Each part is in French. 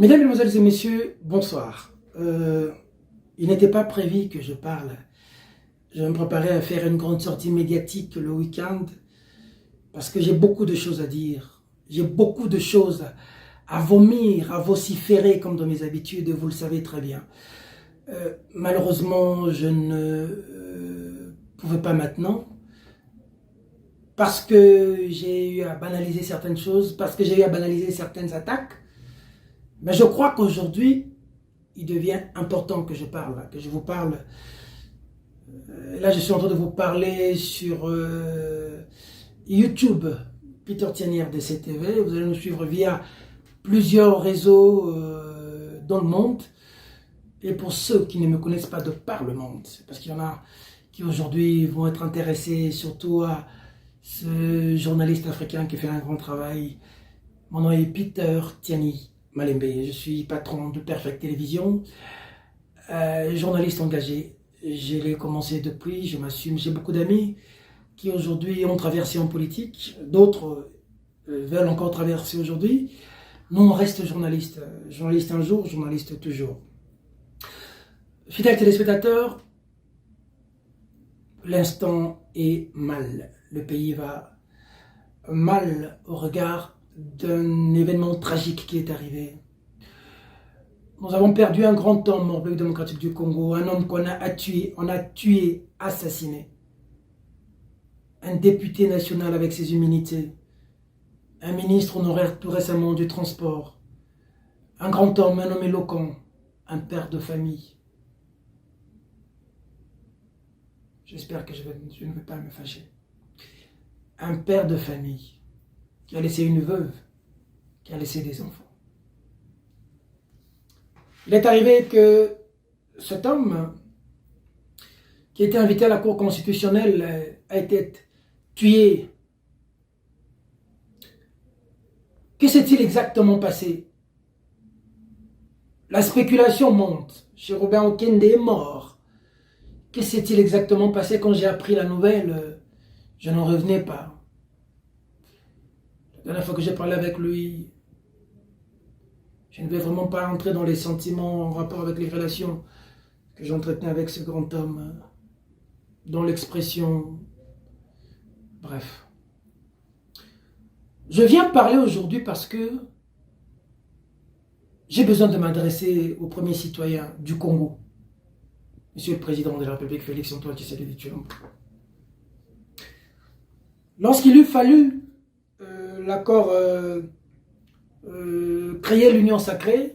Mesdames, Mesdemoiselles et Messieurs, bonsoir. Il n'était pas prévu que je parle. Je me préparais à faire une grande sortie médiatique le week-end parce que j'ai beaucoup de choses à dire. J'ai beaucoup de choses à vomir, à vociférer comme dans mes habitudes, vous le savez très bien. Malheureusement, je ne pouvais pas maintenant parce que j'ai eu à banaliser certaines choses, parce que j'ai eu à banaliser certaines attaques. Mais je crois qu'aujourd'hui, il devient important que je parle, que je vous parle. Là, je suis en train de vous parler sur YouTube, Peter Thianière de CTV. Vous allez nous suivre via plusieurs réseaux dans le monde. Et pour ceux qui ne me connaissent pas de par le monde, parce qu'il y en a qui aujourd'hui vont être intéressés surtout à ce journaliste africain qui fait un grand travail. Mon nom est Peter Thiani Malembe. Je suis patron de Perfect Télévision, journaliste engagé. Je l'ai commencé depuis, je m'assume. J'ai beaucoup d'amis qui aujourd'hui ont traversé en politique. D'autres veulent encore traverser aujourd'hui. Nous, on reste journaliste. Journaliste un jour, journaliste toujours. Fidèles téléspectateurs, l'instant est mal. Le pays va mal au regard d'un événement tragique qui est arrivé. Nous avons perdu un grand homme en République démocratique du Congo, un homme qu'on a tué, assassiné. Un député national avec ses humanités, un ministre honoraire tout récemment du transport, un grand homme, un homme éloquent, un père de famille. J'espère que je ne vais pas me fâcher. Un père de famille qui a laissé une veuve, qui a laissé des enfants. Il est arrivé que cet homme, qui était invité à la Cour constitutionnelle, a été tué. Que s'est-il exactement passé? La spéculation monte. Chérubin Okende est mort. Que s'est-il exactement passé? Quand j'ai appris la nouvelle, je n'en revenais pas. La dernière fois que j'ai parlé avec lui, je ne vais vraiment pas entrer dans les sentiments en rapport avec les relations que j'entretenais avec ce grand homme, dans l'expression. Bref. Je viens parler aujourd'hui parce que j'ai besoin de m'adresser au premier citoyen du Congo, Monsieur le Président de la République, Félix-Antoine Tshisekedi Tshilombo. Lorsqu'il eut fallu l'accord créer l'union sacrée,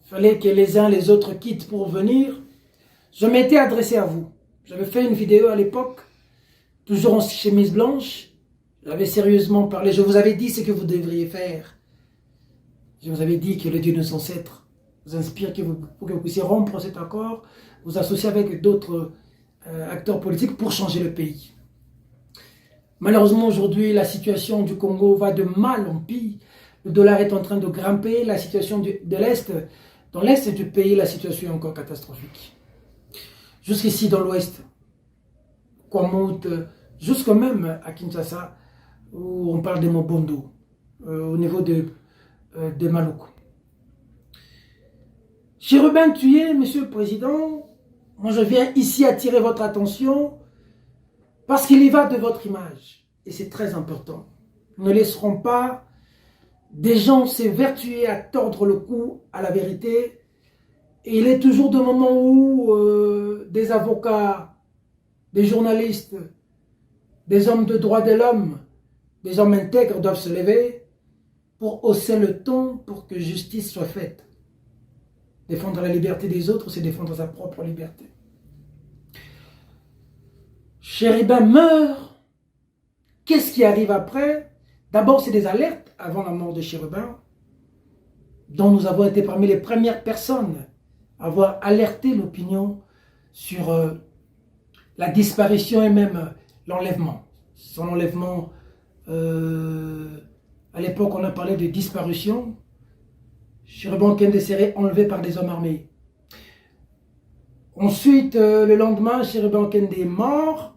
il fallait que les uns les autres quittent pour venir, je m'étais adressé à vous. J'avais fait une vidéo à l'époque, toujours en chemise blanche. J'avais sérieusement parlé, je vous avais dit ce que vous devriez faire. Je vous avais dit que le Dieu de nos ancêtres vous inspire pour que vous puissiez rompre cet accord, vous associer avec d'autres acteurs politiques pour changer le pays. Malheureusement, aujourd'hui, la situation du Congo va de mal en pis. Le dollar est en train de grimper. La situation de l'Est, dans l'Est du pays, la situation est encore catastrophique. Jusqu'ici, dans l'Ouest, Kwamout, jusqu'au même à Kinshasa, où on parle de Mobondo, au niveau de Maluku. Chérubin tué, Monsieur le Président, moi je viens ici attirer votre attention parce qu'il y va de votre image. Et c'est très important. Nous ne laisserons pas des gens s'évertuer à tordre le cou à la vérité. Et il est toujours de moments où des avocats, des journalistes, des hommes de droits de l'homme, des hommes intègres doivent se lever pour hausser le ton pour que justice soit faite. Défendre la liberté des autres, c'est défendre sa propre liberté. Chérubin meurt. Qu'est-ce qui arrive après? D'abord, c'est des alertes avant la mort de Chérubin, dont nous avons été parmi les premières personnes à avoir alerté l'opinion sur la disparition et même l'enlèvement. Son enlèvement, à l'époque, on a parlé de disparition. Chérubin Okende serait enlevé par des hommes armés. Ensuite, le lendemain, Chérubin Okende est mort.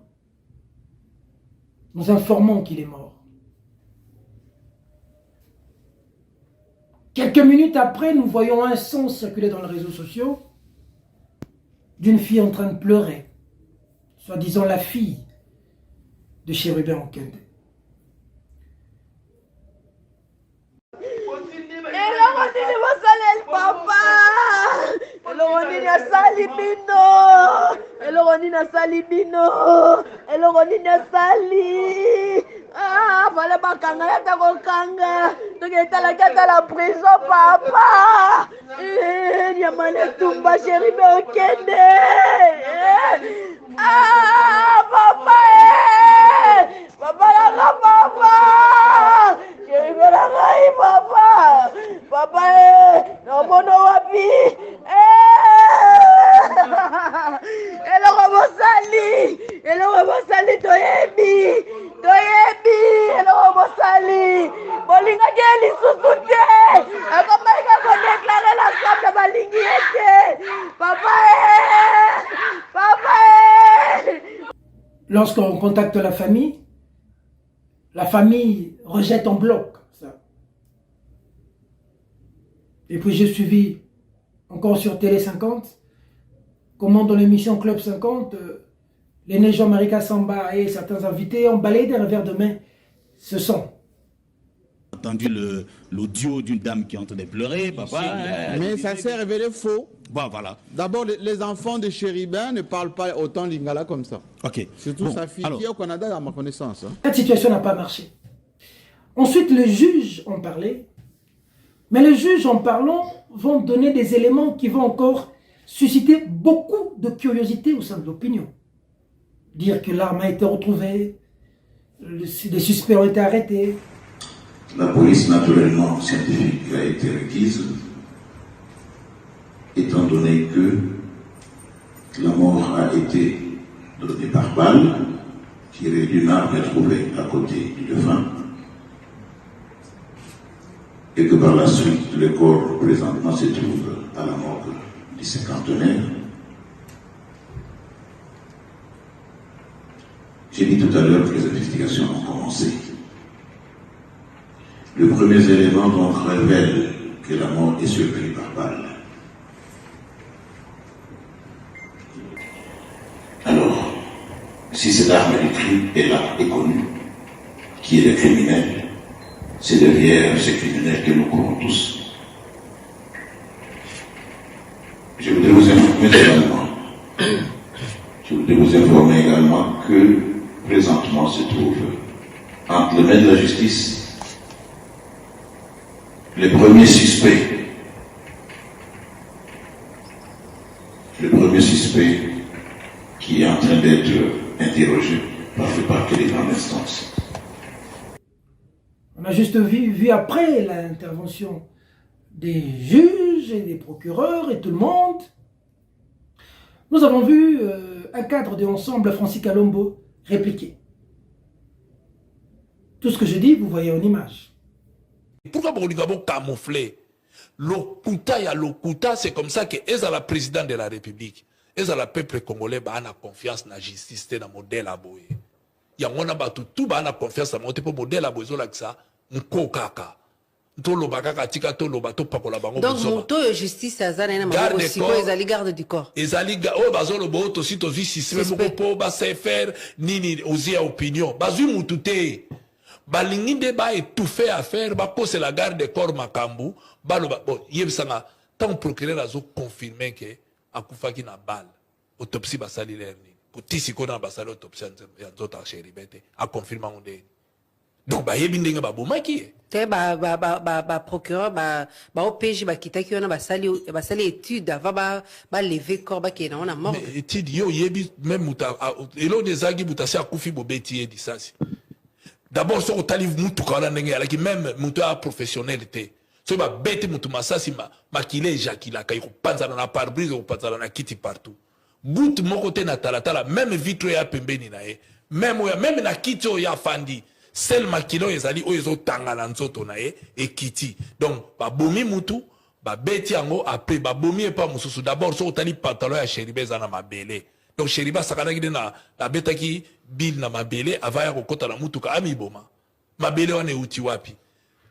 Nous informons qu'il est mort. Quelques minutes après, nous voyons un son circuler dans les réseaux sociaux d'une fille en train de pleurer, soi-disant la fille de Chérubin Okende. Ah, fallait pas kanga, y'a ta kanga. Donc, il était à la prison, papa. Yamane Tumba, chérie, mais Okende. Ah, papa, papa, la papa. Chérie, mais la papa. Papa, non, mon wapi. Eloko sali toyebi eloko sali bolinga ke lisusu te akomaika kodeklare l'ensemble balingi ete papa. Lorsqu'on contacte la famille rejette en bloc ça. Et puis j'ai suivi encore sur Télé 50 comment dans l'émission Club 50 l'aîné Jean-Marie Samba et certains invités ont balayé des revers de main ce son. Entendu l'audio d'une dame qui est en train de pleurer, papa. Mais ça s'est révélé faux. Bon, voilà. D'abord, les enfants de Chérubin ne parlent pas autant lingala comme ça. Ok. Surtout sa fille qui est au Canada, à ma connaissance. Hein. Cette situation n'a pas marché. Ensuite, les juges ont parlé. Mais les juges, en parlant, vont donner des éléments qui vont encore susciter beaucoup de curiosité au sein de l'opinion. Dire que l'arme a été retrouvée, les suspects ont été arrêtés. La police naturellement scientifique a été requise, étant donné que la mort a été donnée par balle, tirée d'une arme trouvée à côté du défunt, et que par la suite le corps présentement se trouve à la morgue du cinquantenaire. J'ai dit tout à l'heure que les investigations ont commencé. Le premier élément donc révèle que la mort est survenue par balle. Alors, si cette arme du crime est là, est connue, qui est le criminel, c'est derrière ce criminel que nous courons tous. Je voudrais vous informer également que présentement se trouve entre les mains de la justice le premier suspect qui est en train d'être interrogé par le parquet des grandes instances. On a juste vu après l'intervention des juges et des procureurs et tout le monde. Nous avons vu un cadre de ensemble, Francis Kalombo, répliquer. Tout ce que je dis, vous voyez en image. Pourquoi vous avez camouflé Lokuta, c'est comme ça que est la présidente de la République, est la peuple congolais a confiance dans la justice, dans le modèle à boye. Il y a tout a confiance dans le modèle à boye, ça, mkokaka. Donc, moto justice azana na garde du corps. Ezali bazolo boto si to vi système ko ba faire nini osia opinion. Bazu mutute. Balinginde ba étouffer affaire ba ko c'est la garde du corps makambu, baloba bon yebsanga tant procureur azo confirmer que akufaki na balle. Autopsie ba sali lerni. Ko tisiko na ba sali autopsie ya nzota Chéribin a confirmer onde. Donc ba yebi ndenge ba bomaki. Te ba procureur ba OPJ ba kitaki ona ba sali étude avant ba lever corps ba ki na ona mort. Étude yo yebi même muta elo desagi butasi akufi bobeti e disasi. D'abord so otali mutu kala ndenge ala ki même mutu a professionnel te. So ba beti mutu masasi makile ejakila kai ko panza na pare-brise ko panza na kiti partout. Bout moko te na talatala même vitre ya pembeni na e. Même na kiti o ya fandi. Sel makilo ezali o ezo tangala nzoto na e kiti. Donc ba bomi mutu ba beti yango après ba bomi e pa mususu d'abord so otali pantalon ya Chéribin za na mabele. Donc Chéribin sakana ki na betaki bil na mabele avaya ko kota na mutu ka ami boma. Mabele wana uti wapi.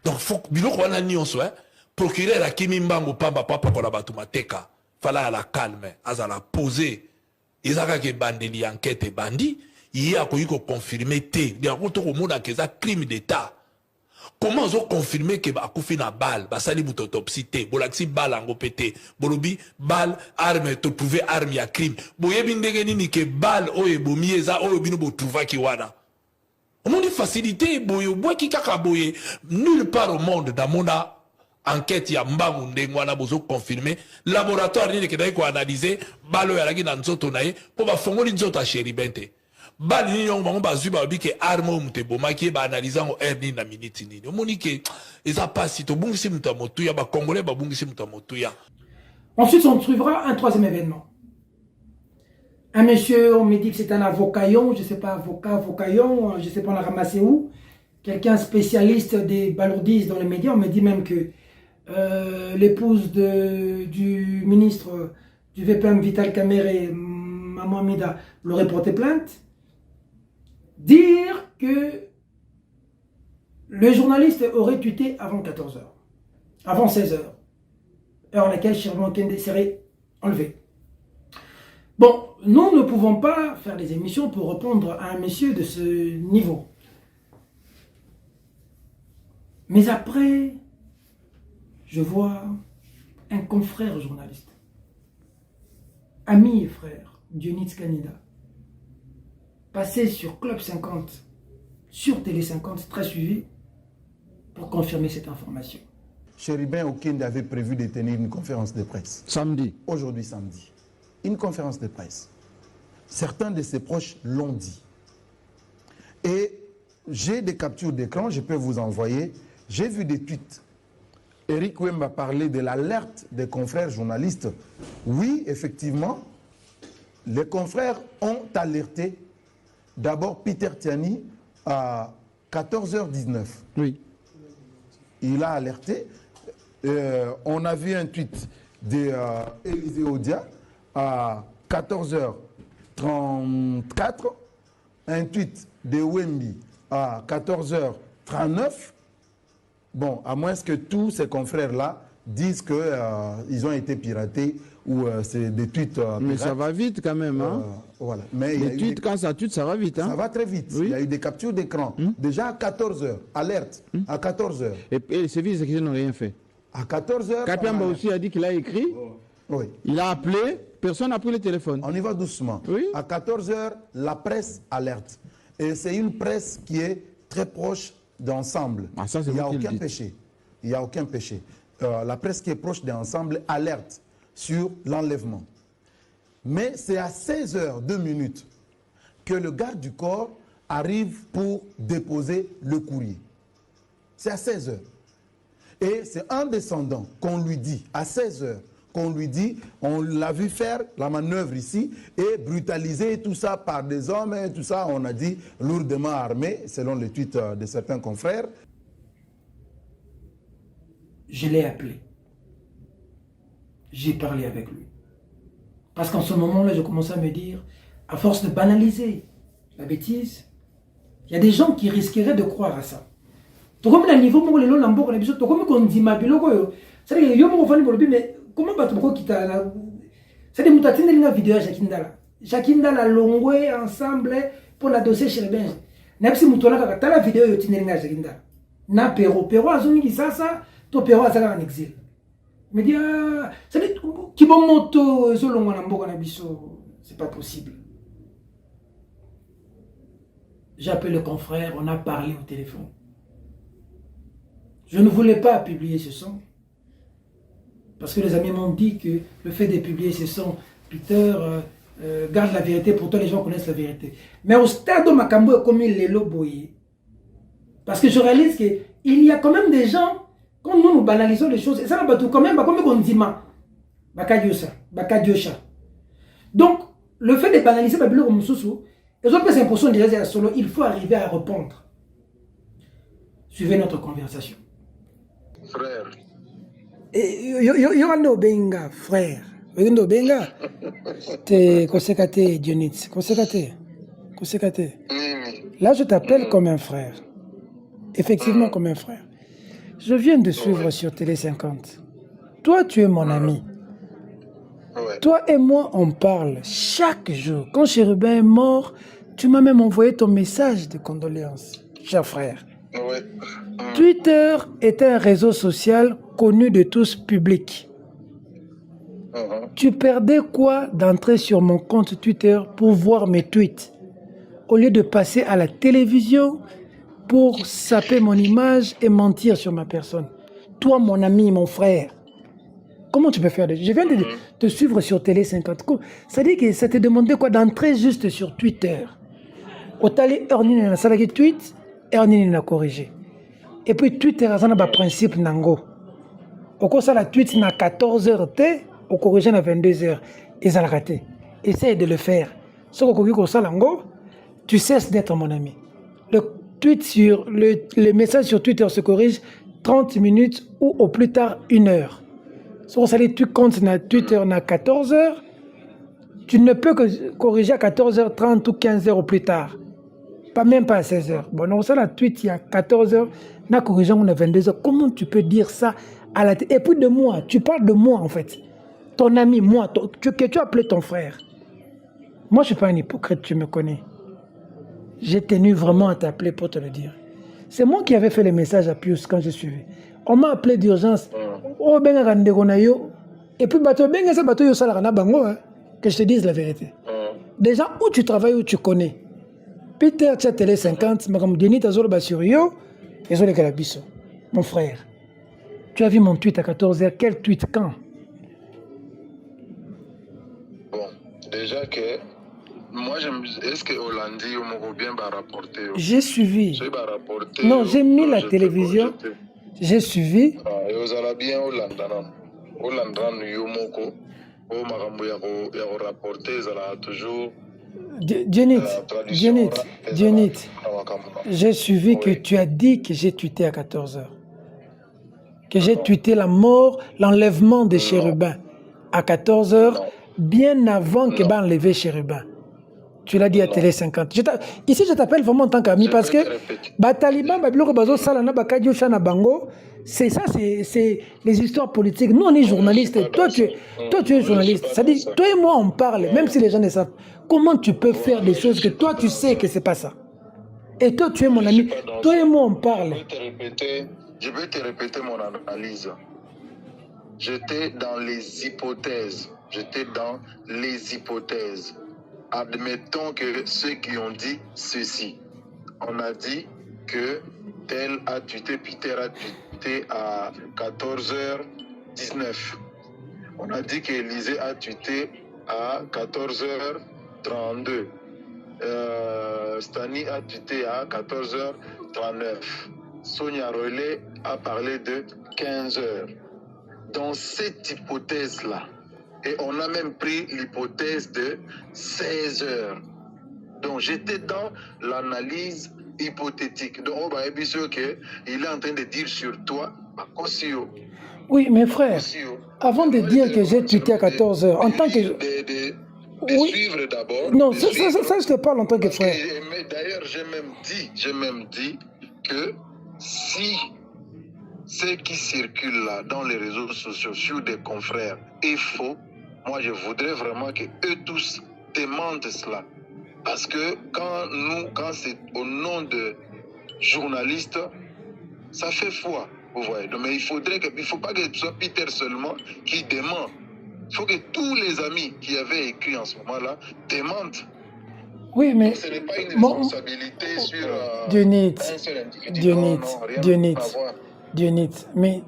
Donc faut biloko wana nyonso procureur akimi mbango pamba papa kola batu mateka fala la calme azala poser ezaka ke bandeli enquête bandi il a koyi ko confirmer te de ko to komona ke za crime d'état. Comment ils ont confirmé que bakufi na balle basali autopsie te bolaksi balle ango pété bolobi balle arme to trouver arme ya crime boyebi ndenge nini ke balle oyo bomi eza oyo bino bo trouva ki wana on dit facilité boyo boy ki kaka boye nulle part au monde dans mon enquête ya mbangu ndenge wana bozo confirmer laboratoire nini ke dai ko analyser balle oyo alaki na nzoto na ye po ba fongoli nzoto a Chéribin te bali ni yongo bango bazwi babi ke arme o mute bomaki ba analyser ngo heure nini na minute nini omoni ke eza pasi to bungisi mutu ya motuya ba congolais ba bungisi mutu ya motuya. Ensuite on trouvera un troisième événement. Un monsieur, on me dit que c'est un avocaillon, je sais pas avocaillon, je sais pas on l'a ramassé où, quelqu'un spécialiste des balourdises dans les médias, on me dit même que l'épouse du ministre du VPM Vital Kamerhe, Maman Amida, l'aurait porté plainte. Dire que le journaliste aurait tweeté avant 14h, avant 16h, heure à laquelle Chéribin Okende serait enlevé. Bon, nous ne pouvons pas faire des émissions pour répondre à un monsieur de ce niveau. Mais après, je vois un confrère journaliste, ami et frère, Dionys Kanida, passer sur Club 50, sur Télé 50, très suivi, pour confirmer cette information. Chéribin Okende avait prévu de tenir une conférence de presse. Samedi. Aujourd'hui, samedi. Une conférence de presse. Certains de ses proches l'ont dit. Et j'ai des captures d'écran, je peux vous envoyer. J'ai vu des tweets. Eric Wemba parlait de l'alerte des confrères journalistes. Oui, effectivement, les confrères ont alerté. D'abord, Peter Tiani, à 14h19. Oui. Il a alerté. On a vu un tweet d'Élisée Odia à 14h34. Un tweet de Wemby à 14h39. Bon, à moins que tous ces confrères-là disent qu'ils ont été piratés ou c'est des tweets mais pirates. ça va vite quand même, hein. Voilà. Mais les tweets, quand ça tweet, ça va vite, hein. Ça va très vite. Oui. Il y a eu des captures d'écran. Déjà à 14h, alerte, à 14h. Et les services exécutifs n'ont rien fait. À 14h... Kapiamba aussi a dit qu'il a écrit. Oui. Il a appelé, personne n'a pris le téléphone. On y va doucement. Oui. À 14h, la presse alerte. Et c'est une presse qui est très proche d'Ensemble. Ah, ça, c'est il n'y a vous qui le aucun dites. péché. Il n'y a aucun péché. La presse qui est proche d'Ensemble alerte sur l'enlèvement. Mais c'est à 16h02 que le garde du corps arrive pour déposer le courrier. C'est à 16h. Et c'est en descendant qu'on lui dit, à 16h, qu'on lui dit, on l'a vu faire la manœuvre ici et brutaliser tout ça par des hommes et tout ça, on a dit lourdement armés, selon les tweets de certains confrères. Je l'ai appelé. J'ai parlé avec lui. Parce qu'en ce moment-là, je commençais à me dire, à force de banaliser la bêtise, il y a des gens qui risqueraient de croire à ça. Tout comme le niveau où les gens l'ont dit, tout comme on dit, c'est-à-dire que mais comment tu peux quitter la... C'est-à-dire que tu as une vidéo à Jacindala. Jacindala longwe ensemble pour la dossier chez les Belges. Même si tu as la vidéo, tu as Jacindala. Na Péro. Péro a zoni ça, toi Péro a ça en exil. Me dit, c'est-à-dire qui bon moto, c'est pas possible. J'ai appelé le confrère, on a parlé au téléphone. Je ne voulais pas publier ce son. Parce que les amis m'ont dit que le fait de publier ce son, Peter garde la vérité, pourtant les gens connaissent la vérité. Mais au stade où Makambo est comme il est loboyé. Parce que je réalise qu'il y a quand même des gens, quand nous banalisons les choses, et ça va tout quand même, comme on dit, donc, le fait de banaliser les autres impressions déjà solo, il faut arriver à répondre. Suivez notre conversation. Frère. Yo benga frère. Yo benga. Te kosekate Dionys. Kosekate. Là je t'appelle comme un frère. Effectivement comme un frère. Je viens de suivre sur Télé 50. Toi, tu es mon ami. Ouais. Toi et moi, on parle chaque jour. Quand Chérubin est mort, tu m'as même envoyé ton message de condoléances, cher frère. Ouais. Twitter est un réseau social connu de tous, public. Tu perdais quoi d'entrer sur mon compte Twitter pour voir mes tweets au lieu de passer à la télévision pour saper mon image et mentir sur ma personne? Toi, mon ami, mon frère, comment tu peux faire Je viens de te suivre sur Télé 50. Ça dit que ça te demandait quoi d'entrer juste sur Twitter. Otali Ernine na salaki tweet, Ernine na corrigé. Et puis Twitter a un principe nango. Au ça la tweet na 14h t, au corrigé na 22h. Et ça l'a raté. Essaye de le faire. Ce que ça nango, tu cesses d'être mon ami. Le message sur Twitter se corrige 30 minutes ou au plus tard 1 heure. Si ça dit tu comptes na Twitter na 14h, tu ne peux que corriger à 14h30 ou 15h au plus tard. Même pas à 16h. Bon, non, ça la tweet il y a 14h, na corrigeant on a 22h. Comment tu peux dire ça à la télé? Et puis de moi, tu parles de moi en fait. Ton ami, moi, que tu as appelé ton frère. Moi, je ne suis pas un hypocrite, tu me connais. J'ai tenu vraiment à t'appeler pour te le dire. C'est moi qui avais fait les messages à Pius quand je suivais. On m'a appelé d'urgence. Oh, ben, et puis, que je te dise la vérité. Déjà, où tu travailles, où tu connais. Peter, tu as Télé 50, comme Denis Tazolo Bassurio, et Zolé Calabiso. Mon frère, tu as vu mon tweet à 14h. Quel tweet quand? Bon, déjà que. Moi, est-ce que Hollandi ou bien va rapporter? J'ai suivi. Non, j'ai mis la télévision. J'ai suivi. Et vous allez bien Hollanda. Hollanda, Yomoko. Au Marambo, il y a rapporté, ils allont toujours. Dionit, j'ai suivi que tu as dit que j'ai tweeté à 14h. Que j'ai tweeté la mort, l'enlèvement de Chérubin à 14h, bien avant que va enlever Chérubin. Tu l'as dit à Télé 50. Ici, je t'appelle vraiment en tant qu'ami parce que Taliban, c'est ça, c'est les histoires politiques. Nous, on est journalistes. Toi, tu es journaliste. Ça dit, toi et moi, on parle, même si les gens ne savent. Comment tu peux faire des choses que toi, tu sais que c'est pas ça? Et toi, tu es mon ami. Toi et moi, on parle. Je vais te répéter mon analyse. J'étais dans les hypothèses. Admettons que ceux qui ont dit ceci. On a dit que tel a tweeté, Peter a tweeté à 14h19. On a dit qu'Élysée a tweeté à 14h32. Stani a tweeté à 14h39. Sonia Relais a parlé de 15h. Dans cette hypothèse-là, et on a même pris l'hypothèse de 16 heures. Donc j'étais dans l'analyse hypothétique. Donc on va dire qu'il est en train de dire sur toi, oui, mes frères, avant de dire que j'ai tweeté à 14h, en tant que... De suivre d'abord. Non, ça, je te parle en tant que frère. D'ailleurs, j'ai même dit que si ce qui circule là dans les réseaux sociaux sur des confrères est faux, moi je voudrais vraiment que eux tous demandent cela. Parce que quand c'est au nom de journalistes, ça fait foi, vous voyez. Donc, mais il faut pas que ce soit Peter seulement qui demande. Il faut que tous les amis qui avaient écrit en ce moment-là demandent. Oui, mais... Donc, ce n'est pas une responsabilité sur un seul individu. Dionit, mais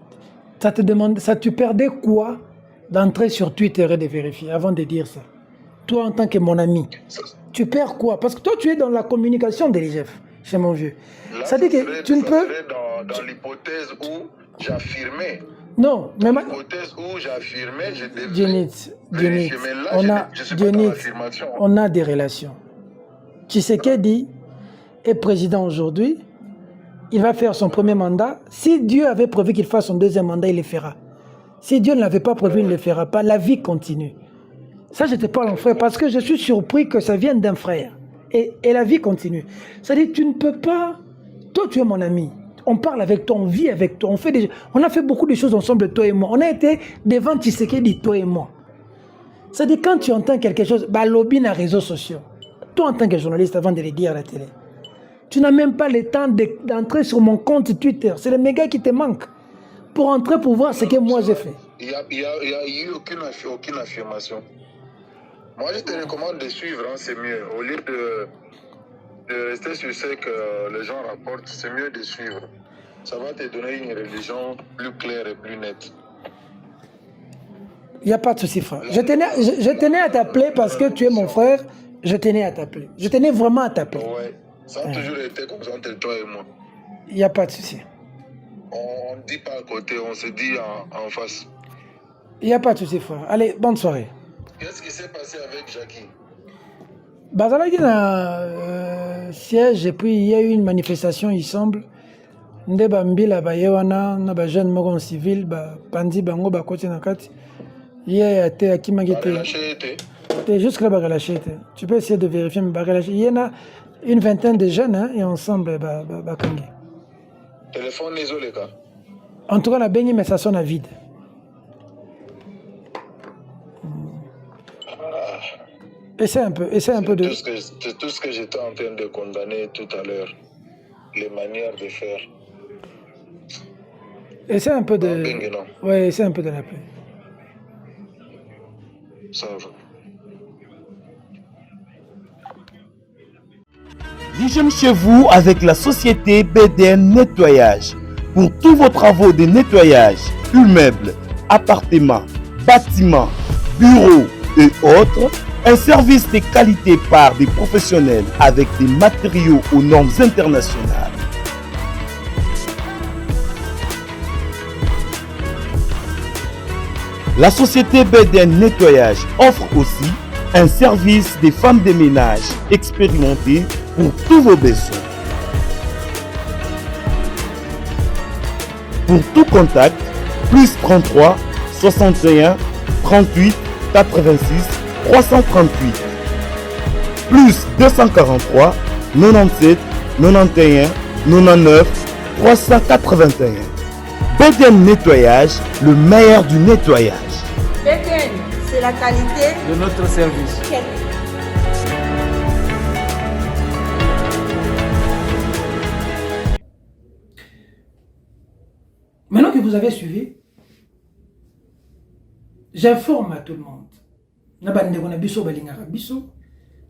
ça te demande, tu perdais quoi d'entrer sur Twitter et de vérifier avant de dire ça? Toi, en tant que mon ami, tu perds quoi? Parce que toi, tu es dans la communication de l'IGF, chez mon vieux. Là, ça dit que tu ne peux... dans l'hypothèse où j'affirmais. Non, mais l'hypothèse où j'affirmais, je devais Dionit, on a des relations. Tshisekedi est président aujourd'hui. Il va faire son premier mandat. Si Dieu avait prévu qu'il fasse son deuxième mandat, il le fera. Si Dieu ne l'avait pas prévu, il ne le fera pas. La vie continue. Ça, je te parle en frère, parce que je suis surpris que ça vienne d'un frère. Et la vie continue. C'est-à-dire, tu ne peux pas... Toi, tu es mon ami. on parle avec toi, on vit avec toi, on a fait beaucoup de choses ensemble, toi et moi. On a été devant Tshisekedi, toi et moi. C'est-à-dire quand tu entends quelque chose, bah lobby dans les réseaux sociaux. Toi en tant que journaliste, avant de le dire à la télé, tu n'as même pas le temps d'entrer sur mon compte Twitter. C'est le méga qui te manque pour entrer pour voir ce que moi j'ai fait. Il n'y a eu aucune affirmation. Moi, je te recommande de suivre, hein, c'est mieux. Au lieu de rester sur ce que les gens rapportent, c'est mieux de suivre. Ça va te donner une religion plus claire et plus nette. Il n'y a pas de souci, frère. Je tenais à t'appeler parce que tu es mon frère. Je tenais à t'appeler. Je tenais vraiment à t'appeler. Ouais. Ça a toujours été comme ça entre toi et moi. Il n'y a pas de souci. On ne dit pas à côté, on se dit en face. Il n'y a pas de souci, frère. Allez, bonne soirée. Qu'est-ce qui s'est passé avec Jackie? Bazalaki na siège et puis il y a eu une manifestation, il semble. Nde bambila bayewana na ba jeune moko civil ba pandi bango ba koti na kati. Il y a été à qui m'a guetté. T'es juste là, relâché. Tu peux essayer de vérifier, mais relâché. Il y en a une vingtaine de jeunes hein, et ensemble, Kangi. Téléphone isolé, quoi. En tout cas, la baigne, mais ça sonne à vide. Essaie un peu de. C'est tout ce que j'étais en train de condamner tout à l'heure. Les manières de faire. Essaie un peu de. Ouais, essaie un peu de l'appeler. Ça va. L'hygiène chez vous avec la société BDN Nettoyage. Pour tous vos travaux de nettoyage, immeubles, appartements, bâtiments, bureaux et autres, un service de qualité par des professionnels avec des matériaux aux normes internationales. La société BDN Nettoyage offre aussi un service des femmes de ménage expérimentées pour tous vos besoins. Pour tout contact, plus 33 61 38 86 338, plus 243 97 91 99 381. BDN Nettoyage, le meilleur du nettoyage. BDN, c'est la qualité de notre service. Maintenant que vous avez suivi, j'informe à tout le monde. Nabandeko na biso balingaka biso,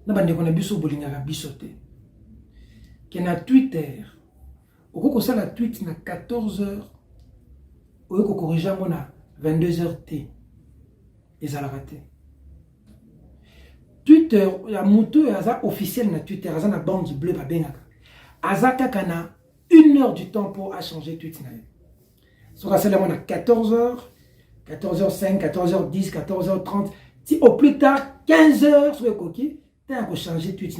nabandeko na biso bolingaka biso te. Que na Twitter, okoko sala tweet na 14h, oyoko corriger ngo na 22h t. Ezalaka te. Twitter, ya moto aza officiel na Twitter, aza na bande bleue babengaka. Aza kaka na 1 heure du temps pour changer tweet na ye. Soka sala ngo na 14h, 14h05, 14h10, 14h30. Si au plus tard, 15h, sur le coquille, tu as changé tweet.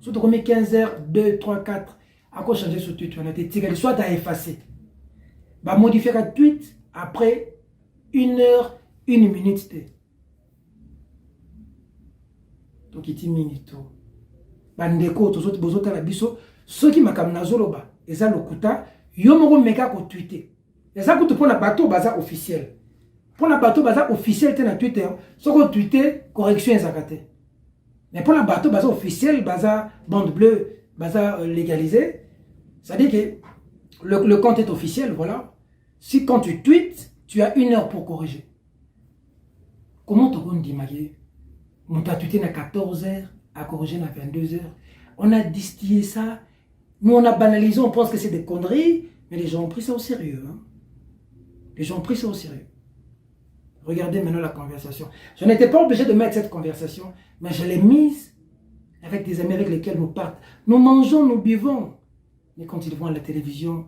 Surtout comme 15h, 2, 3, 4, tu as changé ce tweet. Soit tu as effacé. Bah, modifier le tweet après 1 heure, 1 minute. Donc, il y a 1 minute. Bandeko, tous autres, bozoka la biso, ceux qui m'ont nazoloba, et ça le kuta, yomoro meka ko tweeter. Et ça coûte pour la bateau baza officiel. Pour la bateau baza officiel te na Twitter, ce qu'on tweeté correction ezakate. Mais pour la bateau baza officiel, baza bande bleue, baza légalisé, ça dit que le compte est officiel, voilà. Si quand tu tweets, tu as 1 heure pour corriger. Comment tu dis magé? On t'a tweeté à 14h, à corriger à 22h. On a distillé ça. Nous on a banalisé, on pense que c'est des conneries, mais les gens ont pris ça au sérieux. Hein? Les gens ont pris ça au sérieux. Regardez maintenant la conversation. Je n'étais pas obligé de mettre cette conversation, mais je l'ai mise avec des amis avec lesquels nous partons. Nous mangeons, nous buvons. Mais quand ils vont à la télévision,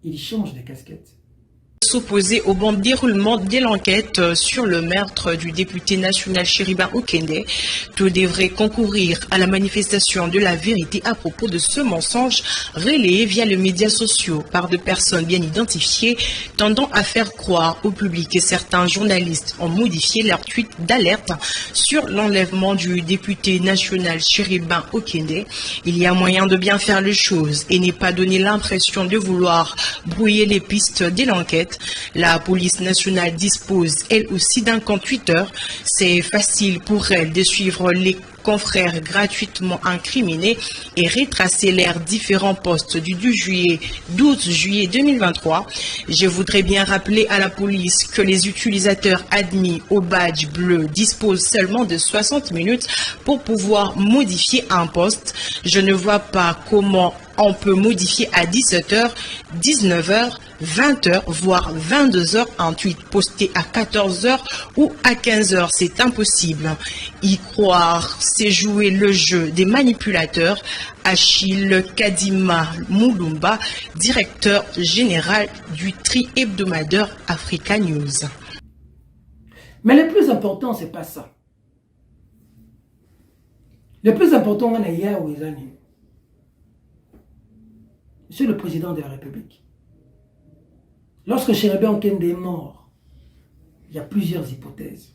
ils changent de casquette. s'opposer au bon déroulement de l'enquête sur le meurtre du député national Chéribin Okende. Tout devrait concourir à la manifestation de la vérité à propos de ce mensonge relayé via les médias sociaux par de personnes bien identifiées, tendant à faire croire au public que certains journalistes ont modifié leur tweet d'alerte sur l'enlèvement du député national Chéribin Okende. Il y a moyen de bien faire les choses et n'est pas donner l'impression de vouloir brouiller les pistes de l'enquête. La police nationale dispose elle aussi d'un compte Twitter. C'est facile pour elle de suivre les confrères gratuitement incriminés et retracer leurs différents postes du 12 juillet 2023. Je voudrais bien rappeler à la police que les utilisateurs admis au badge bleu disposent seulement de 60 minutes pour pouvoir modifier un poste. Je ne vois pas comment on peut modifier à 17h, 19h, 20h, voire 22h un tweet posté à 14h ou à 15h. C'est impossible. Y croire, c'est jouer le jeu des manipulateurs. Achille Kadima Moulumba, directeur général du tri hebdomadaire Africa News. Mais le plus important, c'est pas ça. Le plus important, on a hier ou les années. Monsieur le Président de la République, lorsque Chéribin Okende est mort, il y a plusieurs hypothèses.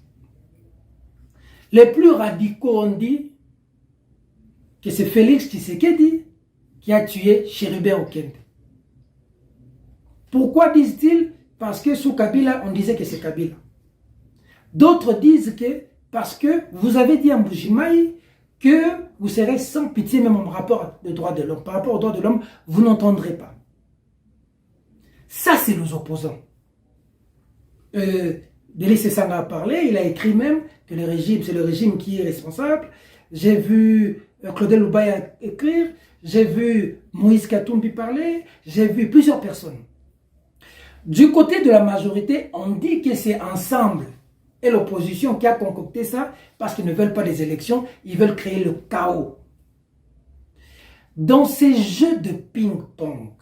Les plus radicaux ont dit que c'est Félix Tshisekedi qui a tué Chéribin Okende. Pourquoi disent-ils? Parce que sous Kabila, on disait que c'est Kabila. D'autres disent que parce que vous avez dit en Bujimaï que vous serez sans pitié même en rapport aux droits de l'homme. Par rapport aux droits de l'homme, vous n'entendrez pas. Ça, c'est nos opposants. Delis Sanga a parlé, il a écrit même que le régime, c'est le régime qui est responsable. J'ai vu Claudel Loubaya écrire, j'ai vu Moïse Katumbi parler, j'ai vu plusieurs personnes. Du côté de la majorité, on dit que c'est ensemble et l'opposition qui a concocté ça parce qu'ils ne veulent pas des élections, ils veulent créer le chaos. Dans ces jeux de ping-pong,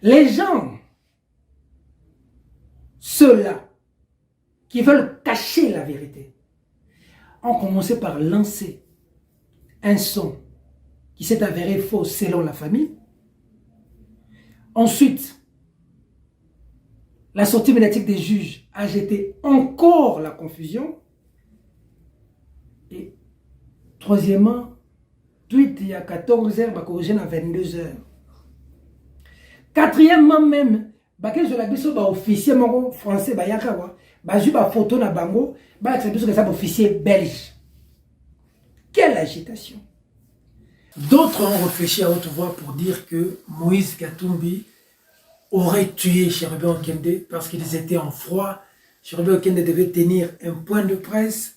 les gens, ceux-là, qui veulent cacher la vérité, ont commencé par lancer un son qui s'est avéré faux selon la famille. Ensuite, la sortie médiatique des juges a jeté encore la confusion. Et troisièmement, tweet il y a 14h, bah corrigé à 22h. Quatrièmement même, bah que je l'ai dit sur officier français, bah yakawa, bah j'ai une photo na bango, bah c'est plus que ça officier belge. Quelle agitation! D'autres ont réfléchi à haute voix pour dire que Moïse Katumbi aurait tué Chéribin Okende parce qu'ils étaient en froid. Chéribin Okende devait tenir un point de presse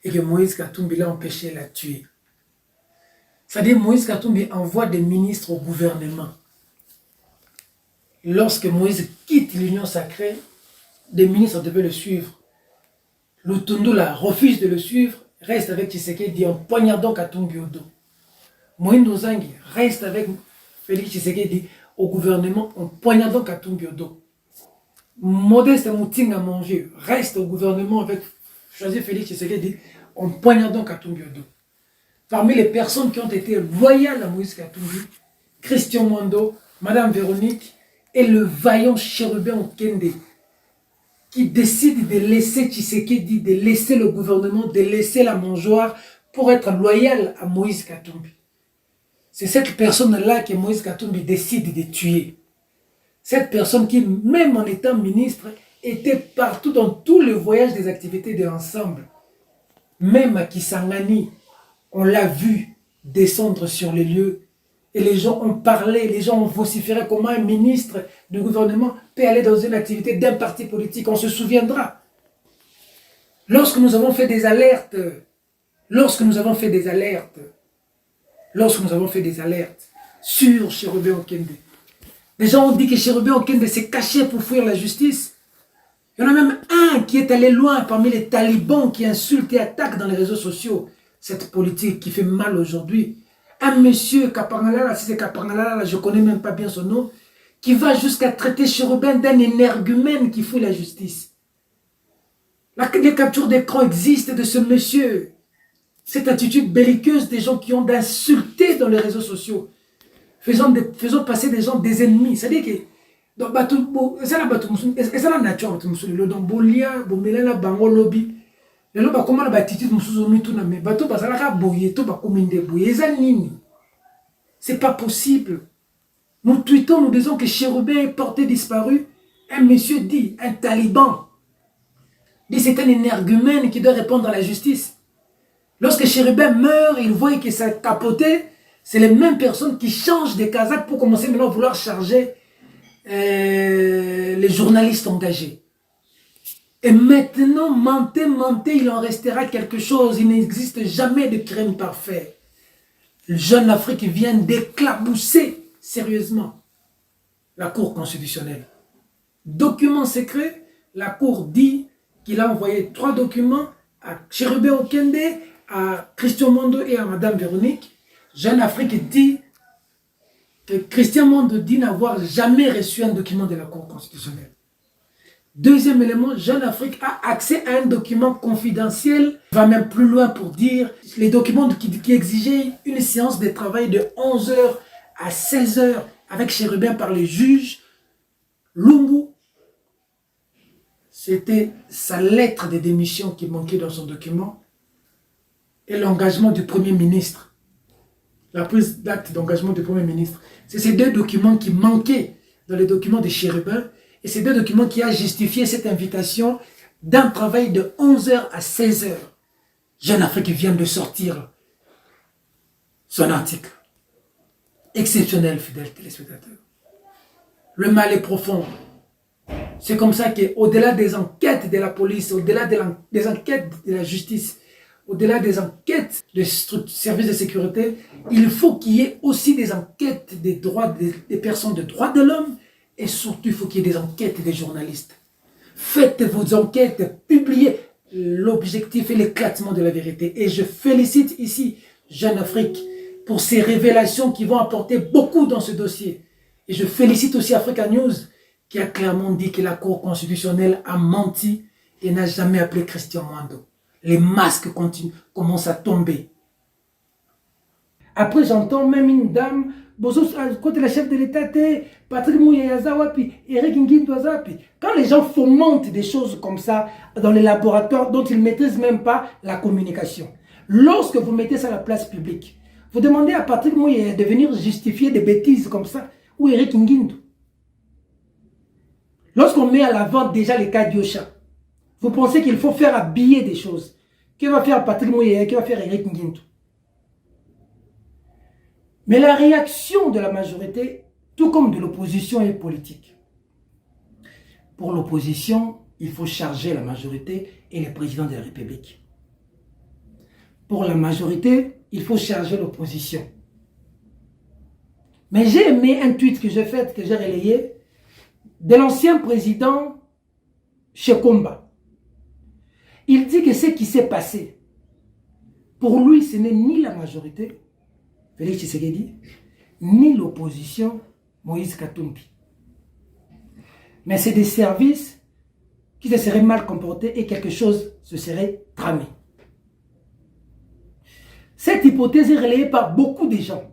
et que Moïse Katumbi l'a empêché de la tuer. C'est-à-dire Moïse Katumbi envoie des ministres au gouvernement. Lorsque Moïse quitte l'Union sacrée, des ministres devaient le suivre. Lutundula refuse de le suivre, reste avec Tshisekedi en poignardant Katumbi au dos. Moïse Zangi reste avec Félix Tshisekedi au gouvernement en poignardant Katumbi au dos. Modeste Moutinga Manger reste au gouvernement avec Félix Tshisekedi en poignardant Katumbi au dos. Parmi les personnes qui ont été loyales à Moïse Katumbi, Christian Mwando, Madame Véronique et le vaillant Chéribin Okende qui décide de laisser Tshisekedi, de laisser le gouvernement, de laisser la mangeoire pour être loyal à Moïse Katumbi. C'est cette personne-là que Moïse Katumbi décide de tuer. Cette personne qui, même en étant ministre, était partout dans tous les voyages des activités de l'ensemble. Même à Kisangani, on l'a vu descendre sur les lieux. Et les gens ont parlé, les gens ont vociféré comment un ministre du gouvernement peut aller dans une activité d'un parti politique. On se souviendra. Lorsque nous avons fait des alertes sur Chéribin Okende, les gens ont dit que Chéribin Okende s'est caché pour fuir la justice. Il y en a même un qui est allé loin parmi les talibans qui insultent et attaquent dans les réseaux sociaux cette politique qui fait mal aujourd'hui. Un monsieur Kapangalala, si c'est Kapangalala, je ne connais même pas bien son nom, qui va jusqu'à traiter Chérubin d'un énergumène qui fout la justice. Les captures d'écran existent de ce monsieur. Cette attitude belliqueuse des gens qui ont d'insulter dans les réseaux sociaux. Faisons passer des gens des ennemis. C'est-à-dire que c'est la nature. Le dombolia, bombelela, bango lobby. Le loba comment la attitude musuzo mitu na me bato bazalaka boye to bakominde boye nini. C'est pas possible. Nous tweetons, nous disons que Chérubin est porté disparu. Un monsieur dit, un taliban, dit c'est un énergumène qui doit répondre à la justice. Lorsque Chérubin meurt, il voit que ça a capoté. C'est les mêmes personnes qui changent des casaques pour commencer maintenant à vouloir charger les journalistes engagés. Et maintenant, mentez, il en restera quelque chose. Il n'existe jamais de crime parfait. Le Jeune Afrique vient d'éclabousser sérieusement la Cour constitutionnelle. Document secret, la Cour dit qu'il a envoyé 3 documents à Chérubin Okende, à Christian Mondo et à Madame Véronique. Jeune Afrique dit que Christian Mondo dit n'avoir jamais reçu un document de la Cour constitutionnelle. Deuxième élément, Jeune Afrique a accès à un document confidentiel, va même plus loin pour dire les documents qui exigeaient une séance de travail de 11h à 16h avec Chérubin par les juges. Lungu, c'était sa lettre de démission qui manquait dans son document et l'engagement du Premier ministre. La prise d'acte d'engagement du Premier ministre. C'est ces 2 documents qui manquaient dans les documents de Chérubin et ces 2 documents qui a justifié cette invitation d'un travail de 11h à 16h. Jeune Afrique vient de sortir son article. Exceptionnel, fidèles téléspectateurs. Le mal est profond. C'est comme ça qu'au-delà des enquêtes de la police, au-delà des enquêtes de la justice, au-delà des enquêtes des services de sécurité, il faut qu'il y ait aussi des enquêtes des droits des personnes de droits de l'homme et surtout il faut qu'il y ait des enquêtes des journalistes. Faites vos enquêtes, publiez l'objectif et l'éclatement de la vérité. Et je félicite ici Jeune Afrique pour ces révélations qui vont apporter beaucoup dans ce dossier. Et je félicite aussi Africa News qui a clairement dit que la Cour constitutionnelle a menti et n'a jamais appelé Christian Mondo. Les masques commencent à tomber. Après, j'entends même une dame, côté la chef de l'État, Patrick Mouyayazawapi, Eric Ngindwazapi. Quand les gens fomentent des choses comme ça dans les laboratoires dont ils ne maîtrisent même pas la communication, lorsque vous mettez ça à la place publique, vous demandez à Patrick Mouya de venir justifier des bêtises comme ça, ou Eric Ngindu. Lorsqu'on met à l'avant déjà les cas d'Yosha, vous pensez qu'il faut faire habiller des choses. Que va faire Patrick Mouya, que va faire Eric Ngindu? Mais la réaction de la majorité, tout comme de l'opposition, est politique. Pour l'opposition, il faut charger la majorité et le président de la République. Pour la majorité, il faut charger l'opposition. Mais j'ai aimé un tweet que j'ai fait, que j'ai relayé, de l'ancien président Shekomba. Il dit que ce qui s'est passé, pour lui, ce n'est ni la majorité, Félix Tshisekedi, ni l'opposition, Moïse Katumbi. Mais c'est des services qui se seraient mal comportés et quelque chose se serait tramé. Cette hypothèse est relayée par beaucoup de gens